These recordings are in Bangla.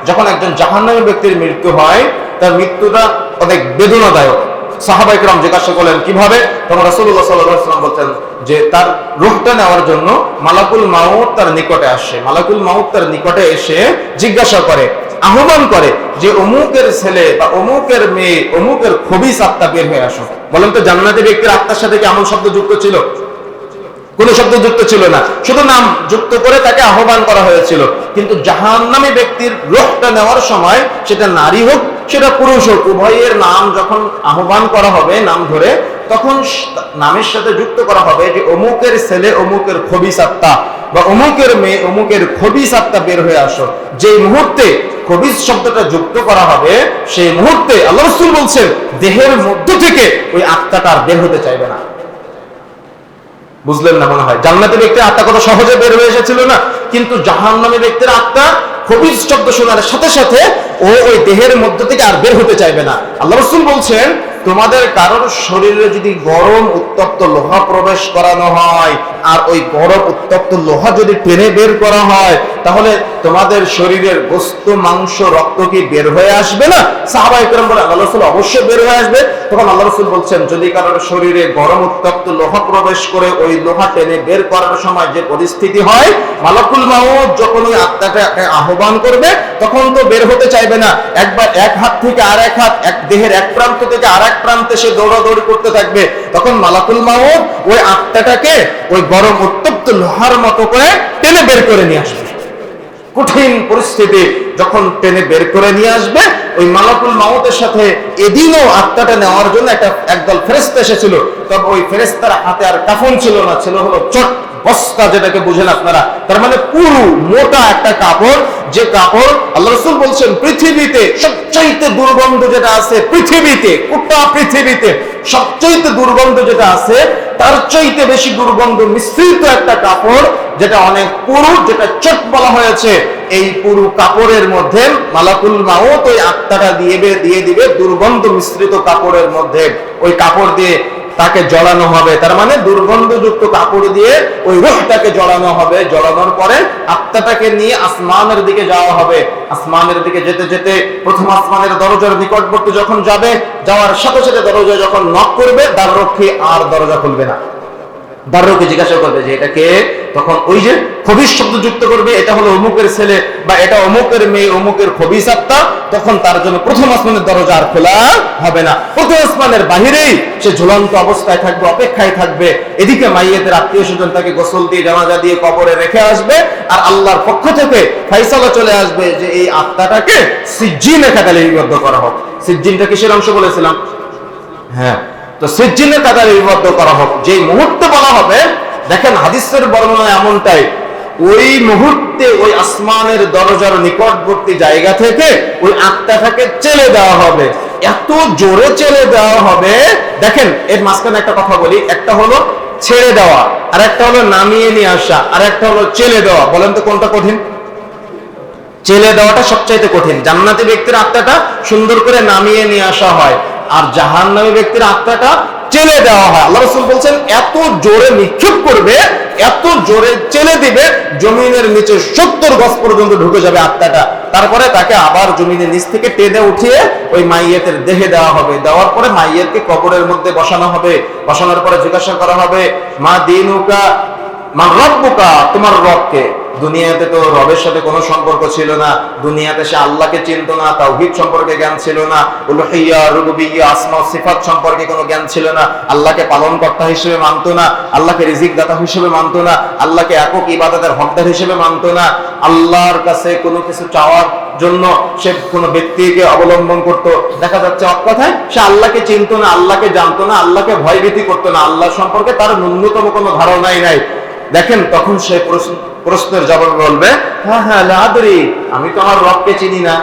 যখন একজন জাহান্নামী ব্যক্তির মৃত্যু হয়, তার মৃত্যুটা অনেক বেদনাদায়ক। সাহাবা ইকরাম জিজ্ঞাসা করলেন কিভাবে? তখন রাসূলুল্লাহ সাল্লাল্লাহু আলাইহি ওয়াসাল্লাম বলতেন যে তার রূহটা নেওয়ার জন্য মালাকুল মাউত তার নিকটে আসে। মালাকুল মাউত তার নিকটে এসে জিজ্ঞাসা করে, আহ্বান করে যে অমুকের ছেলে বা অমুকের মেয়ে, অমুকের খবিস আত্মা বের হয়ে আসো। বলেন তো জান্নাতি ব্যক্তির আত্মার সাথে কি এমন শব্দ যুক্ত ছিল? কোনো শব্দ যুক্ত ছিল না, শুধু নাম যুক্ত করে তাকে আহ্বান করা হয়েছিল। কিন্তু জাহান্নামী ব্যক্তির রূহটা নেওয়ার সময়, সেটা নারী হোক সেটা পুরুষ হোক, উভয়ের নাম যখন আহ্বান করা হবে নাম ধরে, তখন নামের সাথে যুক্ত করা হবে যে অমুকের ছেলে অমুকের খবিস আত্মা বা অমুকের মেয়ে অমুকের খবিস আত্মা বের হয়ে আসো। যে মুহূর্তে খবিস শব্দটা যুক্ত করা হবে, সেই মুহূর্তে আল্লাহ রাসূল বলছেন দেহের মধ্য থেকে ওই আত্মাটা আর বের হতে চাইবে না। বুঝলেন না মনে হয়? জান্নাতি ব্যক্তির আত্মা কত সহজে বের হয়ে এসেছিল না, কিন্তু জাহান্নামী ব্যক্তির আত্মা খবিস শব্দ শোনার সাথে সাথে ও ওই দেহের মধ্য থেকে আর বের হতে চাইবে না। আল্লাহ রাসূল বলছেন তোমাদের কারোর শরীরে যদি গরম উত্তপ্ত লোহা প্রবেশ করানো হয়, আর ওই গরম উত্তপ্ত লোহা যদি টেনে বের করা হয়, তাহলে তোমাদের শরীরের গোশত মাংস রক্ত কি বের হয়ে আসবে না? সাহাবায়ে কেরাম বলেন আল্লাহ রাসূল অবশ্যই বের হয়ে আসবে। তখন আল্লাহ রাসূল বলছেন যদি কারোর শরীরে গরম উত্তপ্ত লোহা প্রবেশ করে ওই লোহা টেনে বের করার সময় যে পরিস্থিতি হয়, মালাকুল মাউত যখন ওই আত্মাটাকে আহ্বান করবে তখন তো বের হতে চাইবে না। একবার এক হাত থেকে আর এক হাত, এক দেহের এক প্রান্ত থেকে আর এক প্রান্তে সে দৌড়াদৌড়ি করতে থাকবে। তখন মালাকুল মাউত ওই আত্মাটাকে ওই গরম উত্তপ্ত লোহার মতো করে টেনে বের করে নিয়ে আসবে। কঠিন পরিস্থিতি যখন টেনে বের করে নিয়ে আসবে, ওই মালাকুল মাউতের সাথে এদিনও আত্মাটা নেওয়ার জন্য একদল ফেরেশতা এসেছিল। তবে ওই ফেরেশতার হাতে আর কাফন ছিল না, ছিল হলো চট বস্তা, যেটাকে বুঝেন আপনারা। তার মানে পুরো মোটা একটা কাপড়, যে কাপড় আল্লাহ রাসূল বলছেন পৃথিবীতে সবচাইতে দুর্গন্ধ যেটা আছে, পৃথিবীতে গোটা পৃথিবীতে সবচাইতে দুর্গন্ধ যেটা আছে, তার চাইতে বেশি দুর্গন্ধ মিশ্রিত একটা কাপড়, যেটা অনেক পুরু, যেটা চট বলা হয়েছে। এই পুরু কাপড়ের মধ্যে মালাকুল মাউত ওই আত্মাটা দিয়ে দিবে দুর্গন্ধ মিশ্রিত কাপড়ের মধ্যে। ওই কাপড় দিয়ে তাকে জড়ানো হবে। তার মানে দুর্গন্ধযুক্ত কাপড় দিয়ে ওই রূহটাকে জড়ানো হবে। জড়ানোর পরে আত্মাটাকে নিয়ে আসমানের দিকে যাওয়া হবে। আসমানের দিকে যেতে যেতে প্রথম আসমানের দরজার নিকটবর্তী যখন যাবে, যাওয়ার সাথে সাথে দরজা যখন নক করবে, দ্বাররক্ষী আর দরজা খুলবে না। দ্বাররক্ষী জিজ্ঞাসা করবে যে এটা কে? তখন ওই যে খবিস শব্দ যুক্ত করবে, এটা হলো অমুকের ছেলে বা এটা অমুকের মেয়ে, অমুকের খবিস আত্মা। তখন তার জন্য প্রথম আসমানের দরজা আর খোলা হবে না। প্রথম আসমানের বাহিরেই সে ঝুলন্ত অবস্থায় থাকবে, অপেক্ষায় থাকবে। এদিকে মাইয়েতের আত্মীয় স্বজন তাকে গোসল দিয়ে জানাজা দিয়ে কবরে রেখে আসবে, আর আল্লাহর পক্ষ থেকে ফয়সালা চলে আসবে যে এই আত্মাটাকে সিজ্জিনে কাতালিবদ্ধ করা হোক। সিজ্জিনটা কিসের অংশ বলেছিলাম? হ্যাঁ, তো সিজ্জিনে কাতালিবদ্ধ করা হোক। যে মুহূর্তে বলা হবে, দেখেন হাদিসের বর্ণনা এমনটাই, ওই মুহূর্তে ওই আসমানের দরজার নিকটবর্তী জায়গা থেকে ওই আত্মাটাকে চেলে দেওয়া হবে। এত জোরে চেলে দেওয়া হবে, দেখেন এর মাঝখানে একটা কথা বলি, একটা হলো ছেড়ে দেওয়া, আর একটা হলো নামিয়ে নিয়ে আসা, আর একটা হলো চেলে দেওয়া। বলেন তো কোনটা কঠিন? চেলে দেওয়াটা সবচাইতে কঠিন। জান্নাতি ব্যক্তির আত্মাটা সুন্দর করে নামিয়ে নিয়ে আসা হয়, আর জাহান্নামী ব্যক্তির আত্মাটা চেলে দেওয়া হয়। আল্লাহ রাসূল বলছেন এত জোরে নিক্ষেপ করবে, এত জোরে চেলে দিবে, জমিনের নিচে 70 গজ পর্যন্ত ঢুকে যাবে আত্মাটা। তারপরে তাকে আবার জমিনের নিচ থেকে টেনে উঠিয়ে ওই মাইয়েতের দেহে দেওয়া হবে। দেওয়ার পরে মাইয়েতকে কবরের মধ্যে বসানো হবে। বসানোর পরে জিজ্ঞাসা করা হবে, মা দিনুকা, মা রব্বুকা, তোমার রবকে? দুনিয়াতে তো রবের সাথে কোনো সম্পর্ক ছিল না, দুনিয়াতে সে আল্লাহকে চিনতো না, তাওহীদ সম্পর্কে জ্ঞান ছিল না, উলুহিয়্যা, রুবুবিয়্যা, আসমা ও সিফাত সম্পর্কে কোনো জ্ঞান ছিল না, আল্লাহকে পালনকর্তা হিসেবে মানতো না, আল্লাহকে রিজিক দাতা হিসেবে মানতো না, আল্লাহকে একক ইবাদতের হকদার হিসেবে মানতো না, আল্লাহর কাছে কোনো কিছু চাওয়ার জন্য সে কোনো ব্যক্তিকে অবলম্বন করত। দেখা যাচ্ছে এক কথায় সে আল্লাহকে চিনতো না, আল্লাহকে জানতো না, আল্লাহকে ভয়ভীতি করতো না, আল্লাহ সম্পর্কে তার ন্যূনতম কোনো ধারণাই নাই। দেখেন তখন সে প্রশ্নের জবাবে বলবে, হ্যাঁ হ্যাঁ লা আদরি, আমি তো আমার রবকে চিনি না।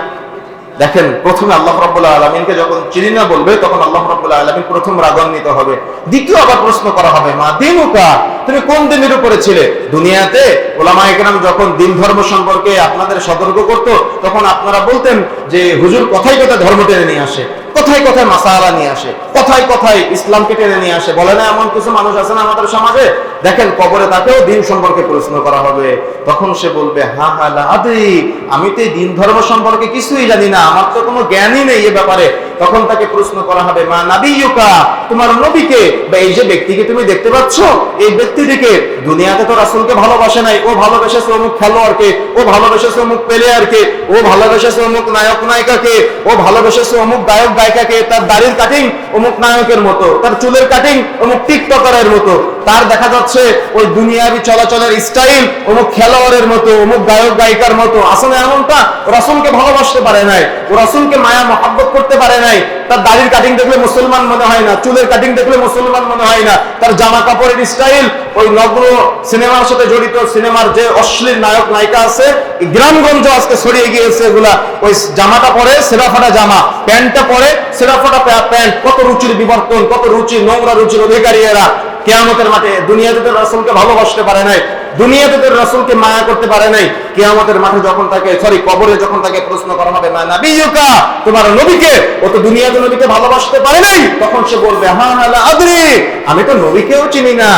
দেখেন প্রথমে আল্লাহ রাব্বুল আলামিনকে যখন চিনি না বলবে, তখন আল্লাহ রাব্বুল আলামিন প্রথম রাগান্বিত হবে। দ্বিতীয় আবার প্রশ্ন করা হবে, মা দিনুকা, তুমি কোন দিনের উপরে ছিলে? দুনিয়াতে উলামায়ে কেরাম যখন দিন ধর্ম সম্পর্কে আপনাদের সতর্ক করত, তখন আপনারা বলতেন যে হুজুর কথাই কথা ধর্ম টেনে নিয়ে আসে, কথায় কথায় মাসালা নিয়ে আসে, কথায় কথায় ইসলামকে টেনে নিয়ে আসে। বলে না এমন কিছু মানুষ আছে না আমাদের সমাজে, দেখেন কবরে তাকেও দিন সম্পর্কে প্রশ্ন করা হবে, তখন সে বলবে হা হা লা আদরি, আমি তো এই দিন ধর্ম সম্পর্কে কিছুই জানি না, আমার তো কোনো জ্ঞানই নেই এ ব্যাপারে। তখন তাকে প্রশ্ন করা হবে মা নাবিয়ুকা, তোমার নবীকে বা এই যে ব্যক্তিকে তুমি দেখতে পাচ্ছ, এই ব্যক্তিটিকে দুনিয়াতে তো রাসূলকে ভালোবাসে নাই, ও ভালোবেসেছে অমুক খেলোয়াড়কে, ও ভালোবেসেছে অমুক প্লেয়ারকে, ও ভালোবেসেছে অমুক নায়ক নায়িকাকে, ও ভালোবেসেছে অমুক গায়ক গায়িকাকে, তার দাড়ির কাটিং অমুক নায়কের মতো, তার চুলের কাটিং অমুক টিকটকারের মতো, তার দেখা যাচ্ছে ওই দুনিয়াবি চলাচলের স্টাইল অমুক খেলোয়াড়ের মতো, অমুক গায়ক গায়িকার মতো। আসলে এমনটা রাসূলকে ভালোবাসতে পারে নাই, ও রাসূলকে মায়া মহব্বত করতে পারে নাই, তার দাড়ির কাটিং দেখলে মুসলমান মনে হয় না, চুলের কাটিং দেখলে মুসলমান মনে হয় না, তার জামা কাপড়ের স্টাইল ওই নগ্ন সিনেমার সাথে জড়িত, সিনেমার যে অশ্লীল নায়ক নায়িকা আছে গ্রামগঞ্জ আজকে ছড়িয়ে গিয়েছে, এগুলা ওই জামাটা পরে সেরাফাটা জামা, প্যান্টটা পরে সেরাফাটা প্যান্ট, কত রুচির বিবর্তন, কত রুচি, নোংরা রুচির অধিকারী এরা। কিয়ামতের মাঠে দুনিয়াতে তো রাসূলকে ভালোবাসতে পারে নাই, দুনিয়াতে তো রাসূলকে মায়া করতে পারে নাই, কিয়ামতের মাঠে যখন তাকে কবরে যখন তাকে প্রশ্ন করা হবে মা নাবিয়ুকা, তোমার নবীকে, ও তো দুনিয়াতে নবীকে ভালোবাসতে পারে নাই, তখন সে বলবে হা হা লা আদরি, আমি তো নবীকেও চিনি না।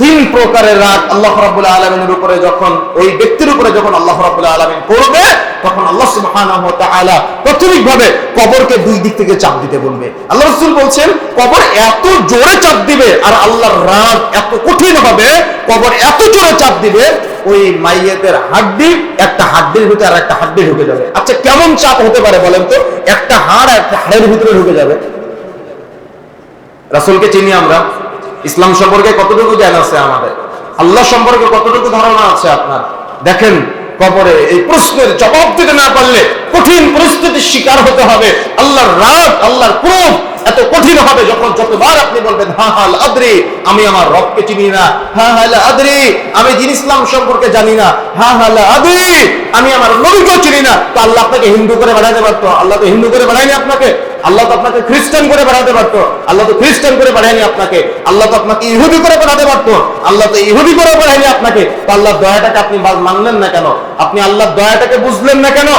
তিন প্রকারের রাগ আল্লাহ রাব্বুল আলামিনের উপরে যখন, ওই ব্যক্তির উপরে যখন আল্লাহ রাব্বুল আলামিন করবে, তখন আল্লাহ সুবহানাহু ওয়া তাআলা প্রাথমিকভাবে কবরকে দুই দিক থেকে চাপ দিতে বলবে। আল্লাহ রাসূল বলছেন কবর এত জোরে চাপ দিবে আর আল্লাহর রাগ এত কঠিন হবে, কবর এত জোরে চাপ দিবে ওই মাইয়াতের হাড্ডি একটা হাড্ডির ভিতরে আর একটা হাড্ডি ঢুকে যাবে। আচ্ছা কেমন চাপ হতে পারে বলেন তো, একটা হাড় আর একটা হাড়ের ভিতরে ঢুকে যাবে। রাসূলকে চিনি আমরা, ইসলাম সম্পর্কে কতটুকু জ্ঞান আছে আমাদের, আল্লাহ সম্পর্কে কতটুকু ধারণা আছে আপনার, দেখেন কবরে এই প্রশ্নের জবাব দিতে না পারলে কঠিন পরিস্থিতির শিকার হতে হবে। আল্লাহর রাগ, আল্লাহর ক্রোধ এত কঠিন হবে যখন যতবার আপনি বলবেন হা হা লা আদরি, আমি আমার রবকে চিনি না, হা হা লা আদরি, আমি দ্বীন ইসলাম সম্পর্কে জানি না, হা হা লা আদরি, আমি আমার নবীকে চিনি না। তো আল্লাহ আপনাকে হিন্দু করে বানাতে পারতো? আল্লাহ তো হিন্দু করে বানায়নি আপনাকে, আল্লাহ তো আপনাকে খ্রিস্টান করে বানাতে পারতো, আল্লাহ তো খ্রিস্টান করে বানায়নি আপনাকে, আল্লাহ তো আপনাকে ইহুদি করে বানাতে পারতো, আল্লাহ তো ইহুদি করে বানায়নি আপনাকে। তো আল্লাহর দয়াটাকে আপনি মানলেন না কেন? আপনি আল্লাহর দয়াটাকে বুঝলেন না কেন?